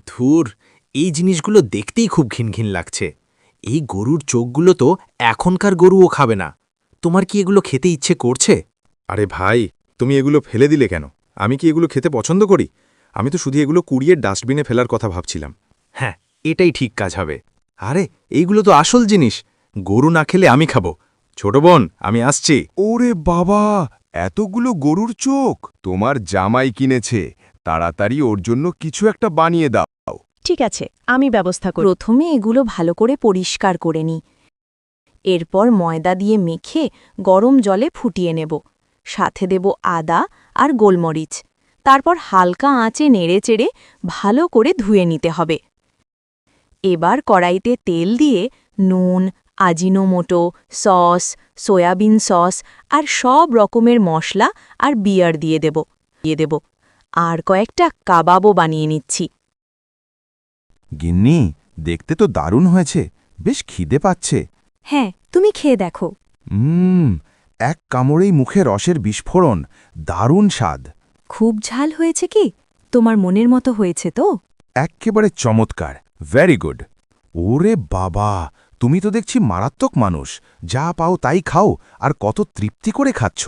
ধুর, এই জিনিসগুলো দেখতেই খুব ঘিনঘিন লাগছে। এই গরুর চোখগুলো তো এখনকার গরুও খাবে না। তোমার কি এগুলো খেতে ইচ্ছে করছে? আরে ভাই, তুমি এগুলো ফেলে দিলে কেন? আমি কি এগুলো খেতে পছন্দ করি? আমি তো শুধু এগুলো কুড়িয়ে ডাস্টবিনে ফেলার কথা ভাবছিলাম। হ্যাঁ, এটাই ঠিক কাজ হবে। আরে, এইগুলো তো আসল জিনিস। গরু না খেলে আমি খাবো। ছোট বোন, আমি আসছি। ওরে বাবা, এতগুলো গরুর চোখ তোমার জামাই কিনেছে। তাড়াতাড়ি ওর জন্য কিছু একটা বানিয়ে দাও। ঠিক আছে, আমি ব্যবস্থা করি। প্রথমে এগুলো ভালো করে পরিষ্কার করে নিই। এরপর ময়দা দিয়ে মেখে গরম জলে ফুটিয়ে নেব। সাথে দেব আদা আর গোলমরিচ। তারপর হালকা আঁচে নেড়েচেড়ে ভালো করে ধুয়ে নিতে হবে। এবার কড়াইতে তেল দিয়ে নুন, আজিনোমোটো, সস, সয়াবিন সস আর সব রকমের মশলা আর বিয়ার দিয়ে দেব। আর কয়েকটা কাবাবও বানিয়ে নিচ্ছি। গিন্নি, দেখতে তো দারুণ হয়েছে। বেশ খিদে পাচ্ছে। হ্যাঁ, তুমি খেয়ে দেখো। এক কামড়েই মুখে রসের বিস্ফোরণ। দারুণ স্বাদ। খুব ঝাল হয়েছে কি? তোমার মনের মতো হয়েছে তো? এক্কেবারে চমৎকার। Very good. ওরে বাবা, তুমি তো দেখছি মারাত্মক মানুষ। যা পাও তাই খাও, আর কত তৃপ্তি করে খাচ্ছ।